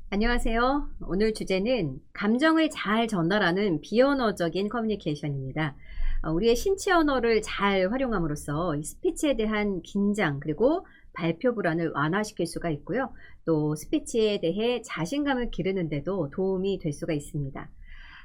안녕하세요. 오늘 주제는 감정을 잘 전달하는 비언어적인 커뮤니케이션입니다. 우리의 신체 언어를 잘 활용함으로써 이 스피치에 대한 긴장 그리고 발표 불안을 완화시킬 수가 있고요. 또 스피치에 대해 자신감을 기르는 데도 도움이 될 수가 있습니다.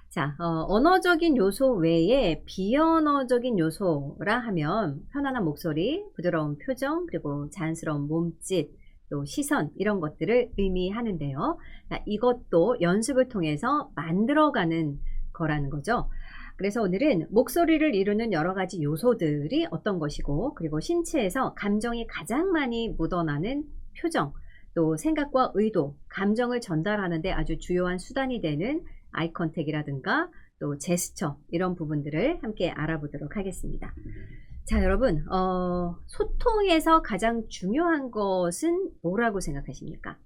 자, 언어적인 요소 외에 비언어적인 요소라 하면 편안한 목소리, 부드러운 표정, 그리고 자연스러운 몸짓, 또 시선 이런 것들을 의미하는데요. 자, 이것도 연습을 통해서 만들어가는 거라는 거죠. 그래서 오늘은 목소리를 이루는 여러 가지 요소들이 어떤 것이고, 그리고 신체에서 감정이 가장 많이 묻어나는 표정, 또 생각과 의도, 감정을 전달하는 데 아주 주요한 수단이 되는 아이 컨택이라든가 또 제스처 이런 부분들을 함께 알아보도록 하겠습니다. 자, 여러분, 소통에서 가장 중요한 것은 뭐라고 생각하십니까?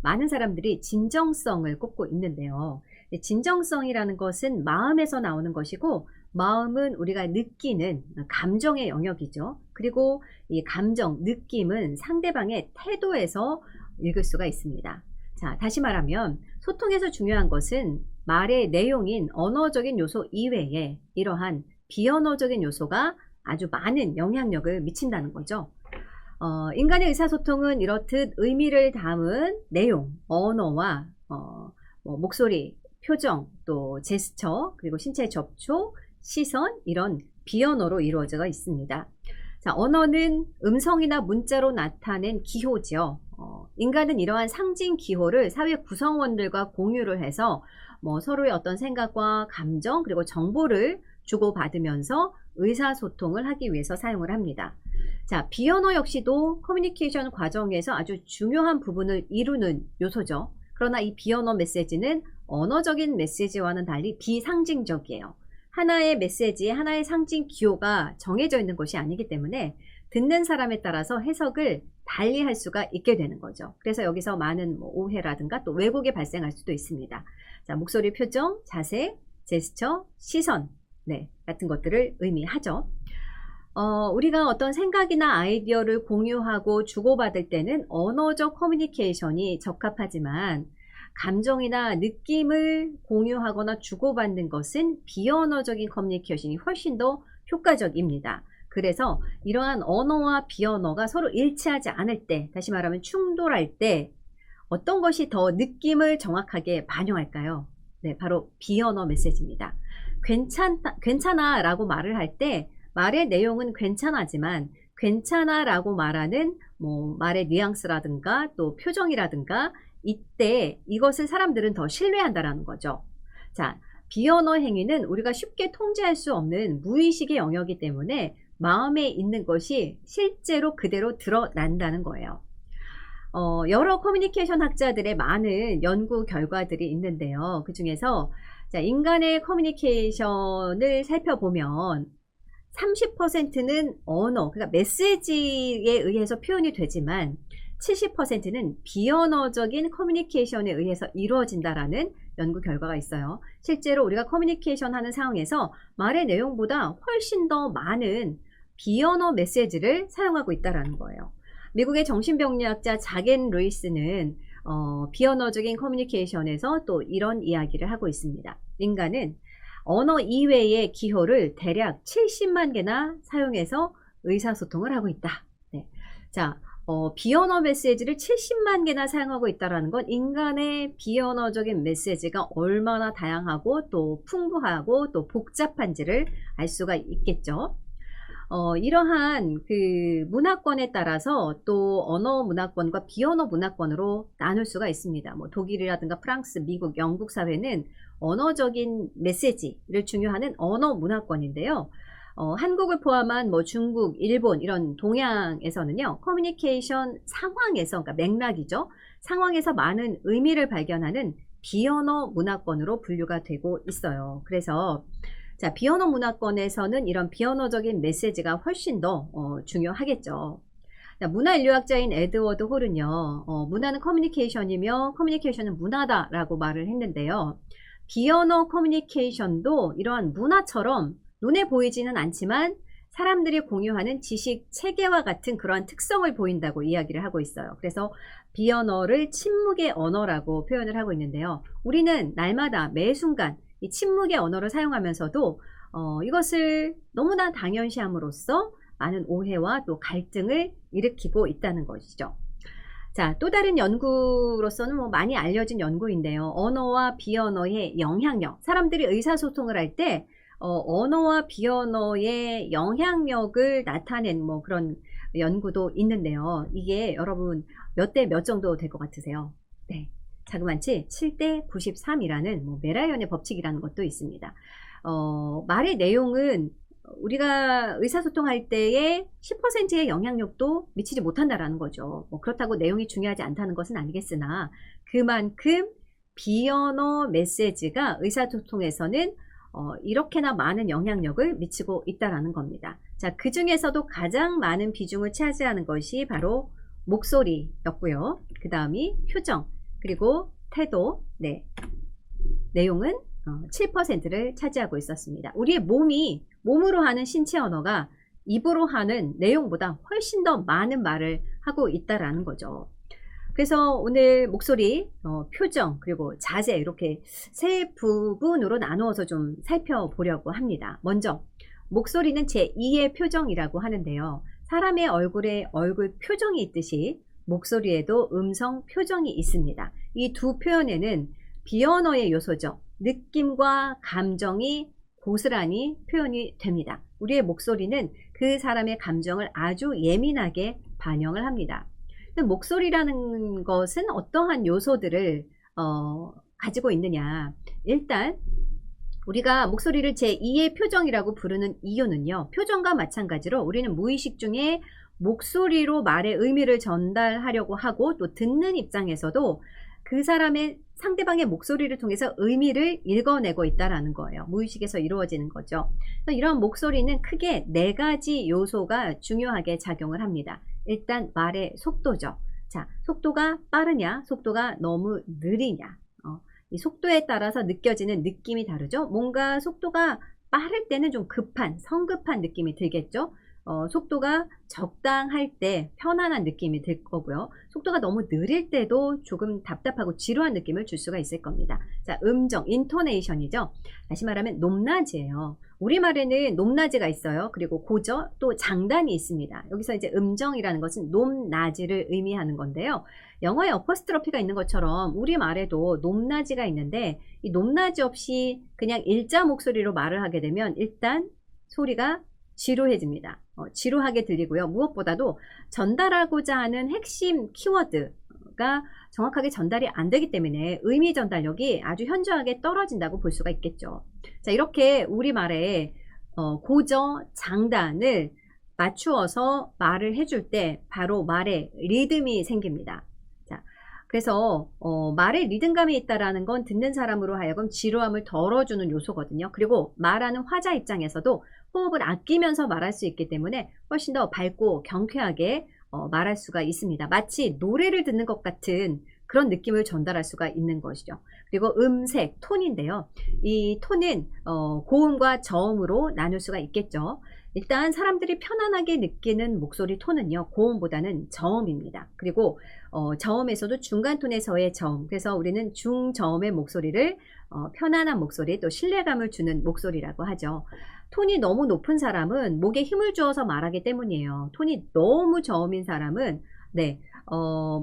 많은 사람들이 진정성을 꼽고 있는데요. 진정성이라는 것은 마음에서 나오는 것이고, 마음은 우리가 느끼는 감정의 영역이죠. 그리고 이 감정, 느낌은 상대방의 태도에서 읽을 수가 있습니다. 자, 다시 말하면 소통에서 중요한 것은 말의 내용인 언어적인 요소 이외에 이러한 비언어적인 요소가 아주 많은 영향력을 미친다는 거죠. 인간의 의사소통은 이렇듯 의미를 담은 내용, 언어와 목소리, 표정, 또 제스처, 그리고 신체 접촉, 시선 이런 비언어로 이루어져 있습니다. 자, 언어는 음성이나 문자로 나타낸 기호죠. 인간은 이러한 상징 기호를 사회 구성원들과 공유를 해서 서로의 어떤 생각과 감정 그리고 정보를 주고받으면서 의사소통을 하기 위해서 사용을 합니다. 자, 비언어 역시도 커뮤니케이션 과정에서 아주 중요한 부분을 이루는 요소죠. 그러나 이 비언어 메시지는 언어적인 메시지와는 달리 비상징적이에요. 하나의 메시지에 하나의 상징 기호가 정해져 있는 것이 아니기 때문에 듣는 사람에 따라서 해석을 달리 할 수가 있게 되는 거죠. 그래서 여기서 많은 오해라든가 또 왜곡이 발생할 수도 있습니다. 자, 목소리, 표정, 자세, 제스처, 시선 같은 것들을 의미하죠. 우리가 어떤 생각이나 아이디어를 공유하고 주고받을 때는 언어적 커뮤니케이션이 적합하지만 감정이나 느낌을 공유하거나 주고받는 것은 비언어적인 커뮤니케이션이 훨씬 더 효과적입니다. 그래서 이러한 언어와 비언어가 서로 일치하지 않을 때, 다시 말하면 충돌할 때 어떤 것이 더 느낌을 정확하게 반영할까요? 네, 바로 비언어 메시지입니다. 괜찮아 라고 말을 할 때 말의 내용은 괜찮아지만 괜찮아 라고 말하는 말의 뉘앙스라든가 또 표정이라든가 이때 이것을 사람들은 더 신뢰한다라는 거죠. 자, 비언어 행위는 우리가 쉽게 통제할 수 없는 무의식의 영역이기 때문에 마음에 있는 것이 실제로 그대로 드러난다는 거예요. 여러 커뮤니케이션 학자들의 많은 연구 결과들이 있는데요. 그 중에서 자, 인간의 커뮤니케이션을 살펴보면 30%는 언어, 그러니까 메시지에 의해서 표현이 되지만 70%는 비언어적인 커뮤니케이션에 의해서 이루어진다라는 연구 결과가 있어요. 실제로 우리가 커뮤니케이션 하는 상황에서 말의 내용보다 훨씬 더 많은 비언어 메시지를 사용하고 있다라는 거예요. 미국의 정신병리학자 자겐 루이스는 비언어적인 커뮤니케이션에서 또 이런 이야기를 하고 있습니다. 인간은 언어 이외의 기호를 대략 70만 개나 사용해서 의사소통을 하고 있다. 네. 자, 비언어 메시지를 70만 개나 사용하고 있다는 건 인간의 비언어적인 메시지가 얼마나 다양하고 또 풍부하고 또 복잡한지를 알 수가 있겠죠. 이러한 그 문화권에 따라서 또 언어 문화권과 비언어 문화권으로 나눌 수가 있습니다. 독일이라든가 프랑스, 미국, 영국 사회는 언어적인 메시지를 중요하는 언어 문화권인데요. 한국을 포함한 중국, 일본 이런 동양에서는요. 커뮤니케이션 상황에서, 그러니까 맥락이죠. 상황에서 많은 의미를 발견하는 비언어 문화권으로 분류가 되고 있어요. 그래서 자, 비언어 문화권에서는 이런 비언어적인 메시지가 훨씬 더 중요하겠죠. 자, 문화인류학자인 에드워드 홀은요. 문화는 커뮤니케이션이며 커뮤니케이션은 문화다라고 말을 했는데요. 비언어 커뮤니케이션도 이러한 문화처럼 눈에 보이지는 않지만 사람들이 공유하는 지식 체계와 같은 그러한 특성을 보인다고 이야기를 하고 있어요. 그래서 비언어를 침묵의 언어라고 표현을 하고 있는데요. 우리는 날마다 매 순간 이 침묵의 언어를 사용하면서도 이것을 너무나 당연시함으로써 많은 오해와 또 갈등을 일으키고 있다는 것이죠. 자, 또 다른 연구로서는 많이 알려진 연구인데요. 언어와 비언어의 영향력. 사람들이 의사소통을 할 때 언어와 비언어의 영향력을 나타낸 그런 연구도 있는데요. 이게 여러분 몇 대 몇 정도 될 것 같으세요? 네. 자그만치 7대 93이라는 메라이언의 법칙이라는 것도 있습니다. 말의 내용은 우리가 의사소통할 때에 10%의 영향력도 미치지 못한다라는 거죠. 그렇다고 내용이 중요하지 않다는 것은 아니겠으나 그만큼 비언어 메시지가 의사소통에서는 이렇게나 많은 영향력을 미치고 있다라는 겁니다. 자, 그 중에서도 가장 많은 비중을 차지하는 것이 바로 목소리였고요. 그 다음이 표정, 그리고 태도, 네, 내용은 7%를 차지하고 있었습니다. 우리의 몸으로 하는 신체 언어가 입으로 하는 내용보다 훨씬 더 많은 말을 하고 있다라는 거죠. 그래서 오늘 목소리, 표정, 그리고 자세 이렇게 세 부분으로 나누어서 좀 살펴보려고 합니다. 먼저 목소리는 제2의 표정이라고 하는데요. 사람의 얼굴에 얼굴 표정이 있듯이 목소리에도 음성 표정이 있습니다. 이 두 표현에는 비언어의 요소죠. 느낌과 감정이 고스란히 표현이 됩니다. 우리의 목소리는 그 사람의 감정을 아주 예민하게 반영을 합니다. 목소리라는 것은 어떠한 요소들을 가지고 있느냐. 일단 우리가 목소리를 제2의 표정이라고 부르는 이유는요. 표정과 마찬가지로 우리는 무의식 중에 목소리로 말의 의미를 전달하려고 하고 또 듣는 입장에서도 그 사람의 상대방의 목소리를 통해서 의미를 읽어내고 있다는 거예요. 무의식에서 이루어지는 거죠. 이런 목소리는 크게 4가지 요소가 중요하게 작용을 합니다. 일단 말의 속도죠. 자, 속도가 빠르냐, 속도가 너무 느리냐. 이 속도에 따라서 느껴지는 느낌이 다르죠. 뭔가 속도가 빠를 때는 좀 성급한 느낌이 들겠죠. 속도가 적당할 때 편안한 느낌이 들 거고요. 속도가 너무 느릴 때도 조금 답답하고 지루한 느낌을 줄 수가 있을 겁니다. 자, 음정, 인토네이션이죠. 다시 말하면 높낮이에요. 우리말에는 높낮이가 있어요. 그리고 고저, 또 장단이 있습니다. 여기서 이제 음정이라는 것은 높낮이를 의미하는 건데요. 영어에 어퍼스트로피가 있는 것처럼 우리말에도 높낮이가 있는데 이 높낮이 없이 그냥 일자 목소리로 말을 하게 되면 일단 소리가 지루해집니다. 지루하게 들리고요. 무엇보다도 전달하고자 하는 핵심 키워드가 정확하게 전달이 안 되기 때문에 의미 전달력이 아주 현저하게 떨어진다고 볼 수가 있겠죠. 자, 이렇게 우리말에 고저, 장단을 맞추어서 말을 해줄 때 바로 말에 리듬이 생깁니다. 자, 그래서 말에 리듬감이 있다라는 건 듣는 사람으로 하여금 지루함을 덜어주는 요소거든요. 그리고 말하는 화자 입장에서도 호흡을 아끼면서 말할 수 있기 때문에 훨씬 더 밝고 경쾌하게 말할 수가 있습니다. 마치 노래를 듣는 것 같은 그런 느낌을 전달할 수가 있는 것이죠. 그리고 음색, 톤인데요. 이 톤은 고음과 저음으로 나눌 수가 있겠죠. 일단 사람들이 편안하게 느끼는 목소리 톤은요. 고음보다는 저음입니다. 그리고 저음에서도 중간 톤에서의 저음. 그래서 우리는 중저음의 목소리를 편안한 목소리 또 신뢰감을 주는 목소리라고 하죠. 톤이 너무 높은 사람은 목에 힘을 주어서 말하기 때문이에요. 톤이 너무 저음인 사람은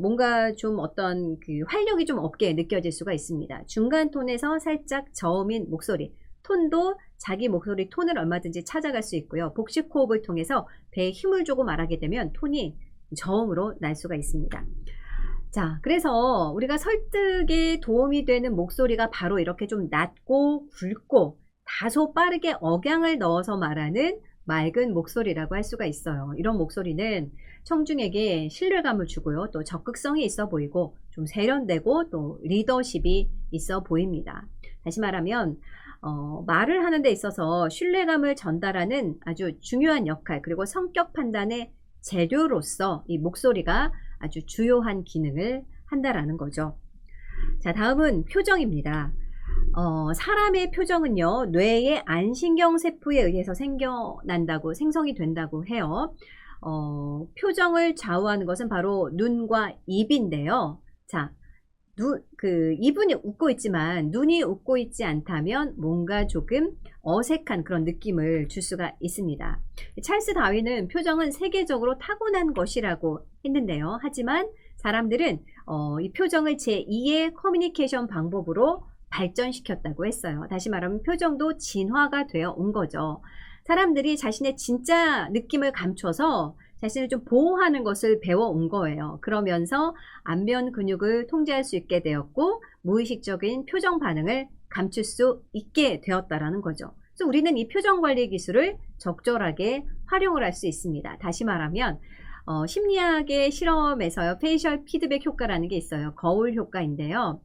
뭔가 좀 어떤 그 활력이 좀 없게 느껴질 수가 있습니다. 중간 톤에서 살짝 저음인 목소리. 톤도 자기 목소리 톤을 얼마든지 찾아갈 수 있고요. 복식 호흡을 통해서 배에 힘을 주고 말하게 되면 톤이 저음으로 날 수가 있습니다. 자, 그래서 우리가 설득에 도움이 되는 목소리가 바로 이렇게 좀 낮고 굵고 다소 빠르게 억양을 넣어서 말하는 맑은 목소리라고 할 수가 있어요. 이런 목소리는 청중에게 신뢰감을 주고요. 또 적극성이 있어 보이고 좀 세련되고 또 리더십이 있어 보입니다. 다시 말하면 말을 하는 데 있어서 신뢰감을 전달하는 아주 중요한 역할 그리고 성격 판단의 재료로서 이 목소리가 아주 주요한 기능을 한다라는 거죠. 자, 다음은 표정입니다. 사람의 표정은요, 뇌의 안신경세포에 의해서 생성이 된다고 해요. 표정을 좌우하는 것은 바로 눈과 입인데요. 자, 입은 웃고 있지만 눈이 웃고 있지 않다면 뭔가 조금 어색한 그런 느낌을 줄 수가 있습니다. 찰스 다윈은 표정은 세계적으로 타고난 것이라고 했는데요. 하지만 사람들은 이 표정을 제2의 커뮤니케이션 방법으로 발전시켰다고 했어요. 다시 말하면 표정도 진화가 되어 온 거죠. 사람들이 자신의 진짜 느낌을 감춰서 자신을 좀 보호하는 것을 배워온 거예요. 그러면서 안면 근육을 통제할 수 있게 되었고 무의식적인 표정 반응을 감출 수 있게 되었다라는 거죠. 그래서 우리는 이 표정 관리 기술을 적절하게 활용을 할 수 있습니다. 다시 말하면 심리학의 실험에서요, 페이셜 피드백 효과라는 게 있어요. 거울 효과인데요.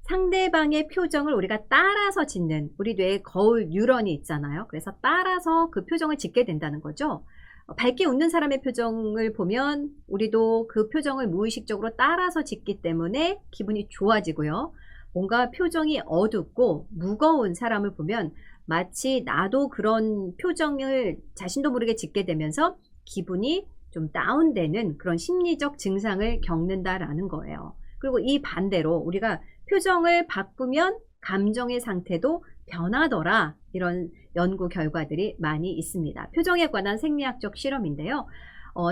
상대방의 표정을 우리가 따라서 짓는 우리 뇌에 거울 뉴런이 있잖아요. 그래서 따라서 그 표정을 짓게 된다는 거죠. 밝게 웃는 사람의 표정을 보면 우리도 그 표정을 무의식적으로 따라서 짓기 때문에 기분이 좋아지고요. 뭔가 표정이 어둡고 무거운 사람을 보면 마치 나도 그런 표정을 자신도 모르게 짓게 되면서 기분이 좀 다운되는 그런 심리적 증상을 겪는다라는 거예요. 그리고 이 반대로 우리가 표정을 바꾸면 감정의 상태도 변하더라, 이런 연구 결과들이 많이 있습니다. 표정에 관한 생리학적 실험인데요.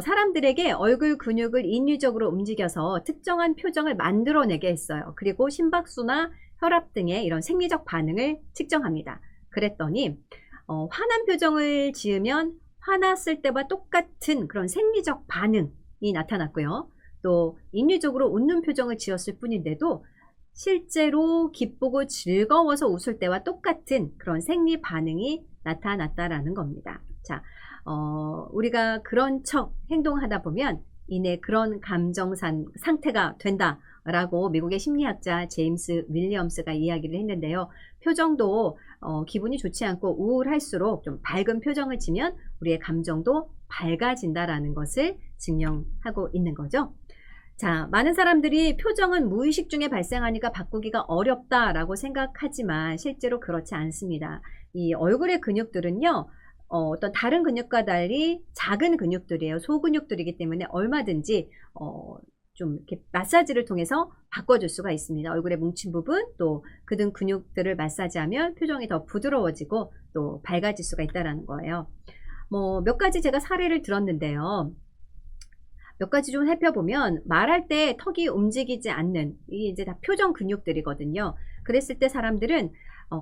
사람들에게 얼굴 근육을 인위적으로 움직여서 특정한 표정을 만들어내게 했어요. 그리고 심박수나 혈압 등의 이런 생리적 반응을 측정합니다. 그랬더니 화난 표정을 지으면 화났을 때와 똑같은 그런 생리적 반응이 나타났고요. 또 인위적으로 웃는 표정을 지었을 뿐인데도 실제로 기쁘고 즐거워서 웃을 때와 똑같은 그런 생리 반응이 나타났다라는 겁니다. 자, 우리가 그런 척 행동하다 보면 이내 그런 감정 상태가 된다라고 미국의 심리학자 제임스 윌리엄스가 이야기를 했는데요. 표정도 기분이 좋지 않고 우울할수록 좀 밝은 표정을 지면 우리의 감정도 밝아진다라는 것을 증명하고 있는 거죠. 자, 많은 사람들이 표정은 무의식 중에 발생하니까 바꾸기가 어렵다라고 생각하지만 실제로 그렇지 않습니다. 이 얼굴의 근육들은요, 어떤 다른 근육과 달리 작은 근육들이에요. 소근육들이기 때문에 얼마든지 좀 이렇게 마사지를 통해서 바꿔줄 수가 있습니다. 얼굴에 뭉친 부분, 또 그 등 근육들을 마사지하면 표정이 더 부드러워지고 또 밝아질 수가 있다는 거예요. 몇 가지 제가 사례를 들었는데요. 몇 가지 좀 살펴보면 말할 때 턱이 움직이지 않는, 이게 이제 다 표정 근육들이거든요. 그랬을 때 사람들은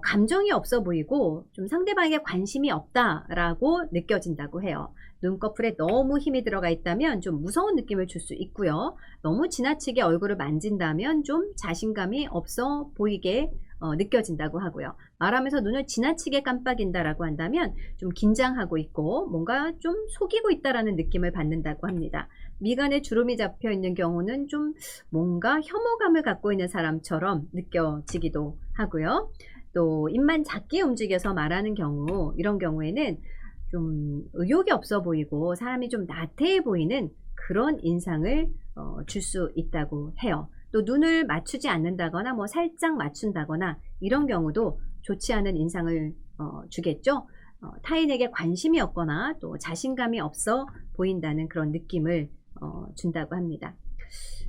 감정이 없어 보이고 좀 상대방에게 관심이 없다라고 느껴진다고 해요. 눈꺼풀에 너무 힘이 들어가 있다면 좀 무서운 느낌을 줄 수 있고요. 너무 지나치게 얼굴을 만진다면 좀 자신감이 없어 보이게 느껴진다고 하고요. 말하면서 눈을 지나치게 깜빡인다라고 한다면 좀 긴장하고 있고 뭔가 좀 속이고 있다라는 느낌을 받는다고 합니다. 미간에 주름이 잡혀 있는 경우는 좀 뭔가 혐오감을 갖고 있는 사람처럼 느껴지기도 하고요. 또 입만 작게 움직여서 말하는 경우, 이런 경우에는 좀 의욕이 없어 보이고 사람이 좀 나태해 보이는 그런 인상을 줄 수 있다고 해요. 또 눈을 맞추지 않는다거나 살짝 맞춘다거나 이런 경우도 좋지 않은 인상을 주겠죠. 타인에게 관심이 없거나 또 자신감이 없어 보인다는 그런 느낌을 준다고 합니다.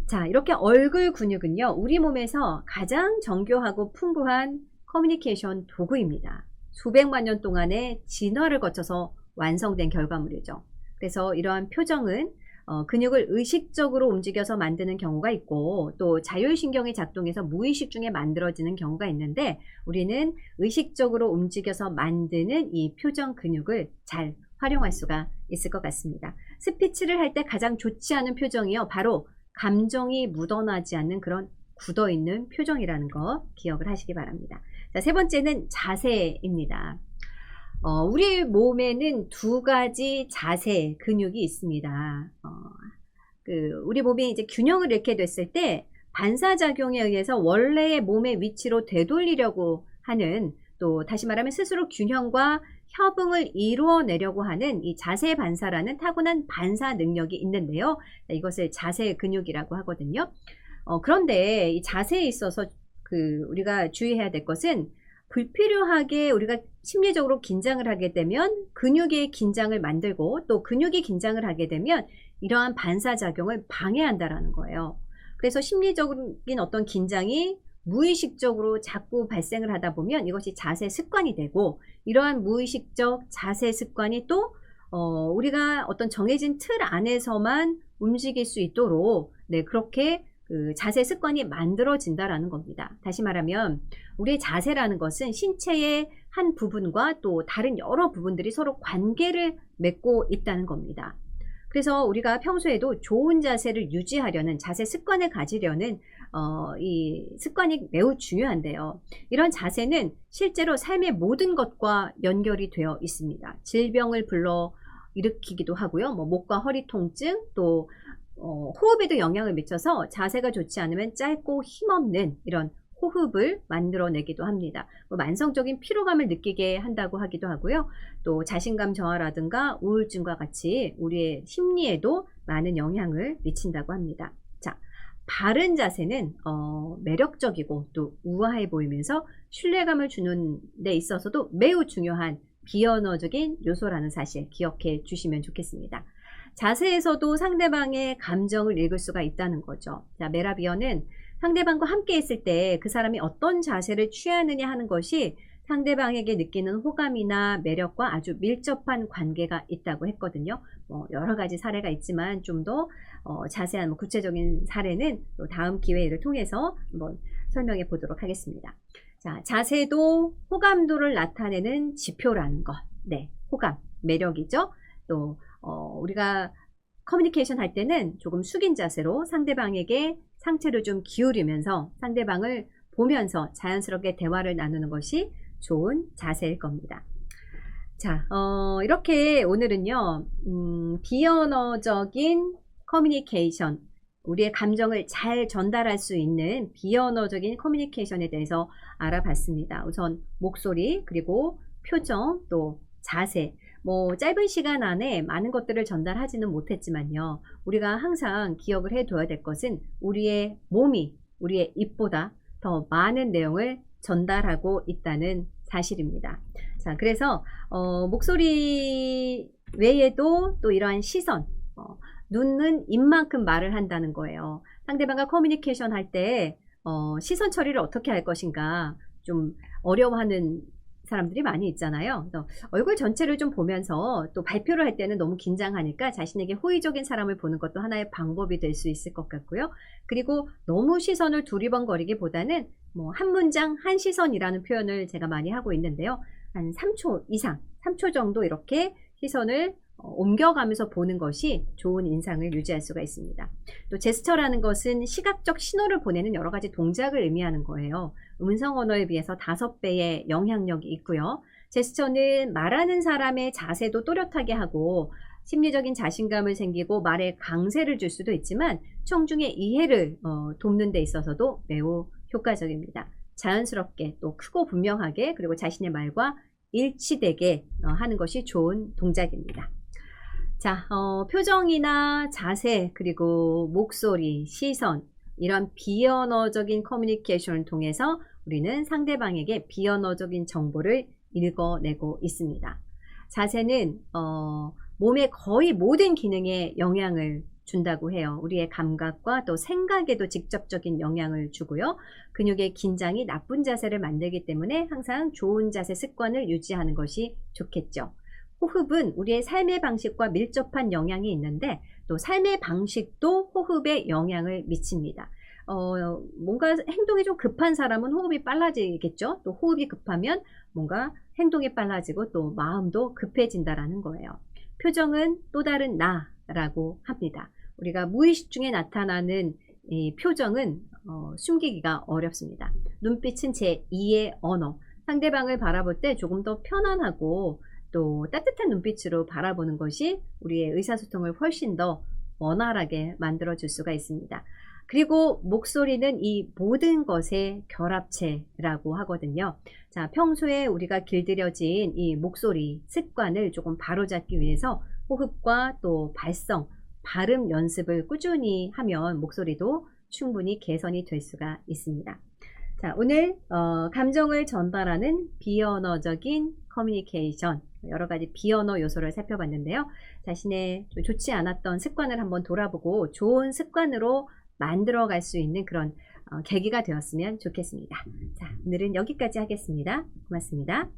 자, 이렇게 얼굴 근육은요, 우리 몸에서 가장 정교하고 풍부한 커뮤니케이션 도구입니다. 수백만 년 동안의 진화를 거쳐서 완성된 결과물이죠. 그래서 이러한 표정은 근육을 의식적으로 움직여서 만드는 경우가 있고 또 자율신경이 작동해서 무의식 중에 만들어지는 경우가 있는데 우리는 의식적으로 움직여서 만드는 이 표정 근육을 잘 활용할 수가 있을 것 같습니다. 스피치를 할 때 가장 좋지 않은 표정이요, 바로 감정이 묻어나지 않는 그런 굳어있는 표정이라는 거 기억을 하시기 바랍니다. 자, 세 번째는 자세입니다. 우리 몸에는 두 가지 자세 근육이 있습니다. 우리 몸이 이제 균형을 잃게 됐을 때 반사작용에 의해서 원래의 몸의 위치로 되돌리려고 하는, 또 다시 말하면 스스로 균형과 협응을 이루어내려고 하는 이 자세 반사라는 타고난 반사 능력이 있는데요. 이것을 자세 근육이라고 하거든요. 그런데 이 자세에 있어서 우리가 주의해야 될 것은 불필요하게 우리가 심리적으로 긴장을 하게 되면 근육의 긴장을 만들고 또 근육이 긴장을 하게 되면 이러한 반사작용을 방해한다라는 거예요. 그래서 심리적인 어떤 긴장이 무의식적으로 자꾸 발생을 하다 보면 이것이 자세 습관이 되고 이러한 무의식적 자세 습관이 또 우리가 어떤 정해진 틀 안에서만 움직일 수 있도록 그렇게 자세 습관이 만들어진다라는 겁니다. 다시 말하면 우리의 자세라는 것은 신체의 한 부분과 또 다른 여러 부분들이 서로 관계를 맺고 있다는 겁니다. 그래서 우리가 평소에도 좋은 자세를 유지하려는 자세 습관을 가지려는 이 습관이 매우 중요한데요. 이런 자세는 실제로 삶의 모든 것과 연결이 되어 있습니다. 질병을 불러 일으키기도 하고요. 목과 허리 통증 또 호흡에도 영향을 미쳐서 자세가 좋지 않으면 짧고 힘없는 이런 호흡을 만들어내기도 합니다. 만성적인 피로감을 느끼게 한다고 하기도 하고요. 또 자신감 저하라든가 우울증과 같이 우리의 심리에도 많은 영향을 미친다고 합니다. 자, 바른 자세는 매력적이고 또 우아해 보이면서 신뢰감을 주는 데 있어서도 매우 중요한 비언어적인 요소라는 사실 기억해 주시면 좋겠습니다. 자세에서도 상대방의 감정을 읽을 수가 있다는 거죠. 자, 메라비언은 상대방과 함께 있을 때 그 사람이 어떤 자세를 취하느냐 하는 것이 상대방에게 느끼는 호감이나 매력과 아주 밀접한 관계가 있다고 했거든요. 여러 가지 사례가 있지만 좀 더 자세한 구체적인 사례는 또 다음 기회를 통해서 한번 설명해 보도록 하겠습니다. 자, 자세도 호감도를 나타내는 지표라는 것. 네, 호감, 매력이죠. 또 우리가 커뮤니케이션 할 때는 조금 숙인 자세로 상대방에게 상체를 좀 기울이면서 상대방을 보면서 자연스럽게 대화를 나누는 것이 좋은 자세일 겁니다. 자, 이렇게 오늘은요, 비언어적인 커뮤니케이션, 우리의 감정을 잘 전달할 수 있는 비언어적인 커뮤니케이션에 대해서 알아봤습니다. 우선 목소리, 그리고 표정, 또 자세, 짧은 시간 안에 많은 것들을 전달하지는 못했지만요. 우리가 항상 기억을 해둬야 될 것은 우리의 몸이 우리의 입보다 더 많은 내용을 전달하고 있다는 사실입니다. 자, 그래서 목소리 외에도 또 이러한 시선, 눈은 입만큼 말을 한다는 거예요. 상대방과 커뮤니케이션 할 때 시선 처리를 어떻게 할 것인가 좀 어려워하는 사람들이 많이 있잖아요. 그래서 얼굴 전체를 좀 보면서 또 발표를 할 때는 너무 긴장하니까 자신에게 호의적인 사람을 보는 것도 하나의 방법이 될 수 있을 것 같고요. 그리고 너무 시선을 두리번거리기보다는 한 문장 한 시선이라는 표현을 제가 많이 하고 있는데요. 한 3초 이상, 3초 정도 이렇게 시선을 옮겨가면서 보는 것이 좋은 인상을 유지할 수가 있습니다. 또 제스처라는 것은 시각적 신호를 보내는 여러 가지 동작을 의미하는 거예요. 음성 언어에 비해서 5배의 영향력이 있고요. 제스처는 말하는 사람의 자세도 또렷하게 하고 심리적인 자신감을 생기고 말에 강세를 줄 수도 있지만 청중의 이해를 돕는 데 있어서도 매우 효과적입니다. 자연스럽게 또 크고 분명하게 그리고 자신의 말과 일치되게 하는 것이 좋은 동작입니다. 자, 표정이나 자세, 그리고 목소리, 시선, 이런 비언어적인 커뮤니케이션을 통해서 우리는 상대방에게 비언어적인 정보를 읽어내고 있습니다. 자세는 몸의 거의 모든 기능에 영향을 준다고 해요. 우리의 감각과 또 생각에도 직접적인 영향을 주고요. 근육의 긴장이 나쁜 자세를 만들기 때문에 항상 좋은 자세 습관을 유지하는 것이 좋겠죠. 호흡은 우리의 삶의 방식과 밀접한 영향이 있는데 또 삶의 방식도 호흡에 영향을 미칩니다. 뭔가 행동이 좀 급한 사람은 호흡이 빨라지겠죠. 또 호흡이 급하면 뭔가 행동이 빨라지고 또 마음도 급해진다라는 거예요. 표정은 또 다른 나라고 합니다. 우리가 무의식 중에 나타나는 이 표정은 숨기기가 어렵습니다. 눈빛은 제2의 언어. 상대방을 바라볼 때 조금 더 편안하고 또 따뜻한 눈빛으로 바라보는 것이 우리의 의사소통을 훨씬 더 원활하게 만들어줄 수가 있습니다. 그리고 목소리는 이 모든 것의 결합체라고 하거든요. 자, 평소에 우리가 길들여진 이 목소리 습관을 조금 바로잡기 위해서 호흡과 또 발성, 발음 연습을 꾸준히 하면 목소리도 충분히 개선이 될 수가 있습니다. 자, 오늘 감정을 전달하는 비언어적인 커뮤니케이션, 여러 가지 비언어 요소를 살펴봤는데요. 자신의 좀 좋지 않았던 습관을 한번 돌아보고 좋은 습관으로 만들어갈 수 있는 그런 계기가 되었으면 좋겠습니다. 자, 오늘은 여기까지 하겠습니다. 고맙습니다.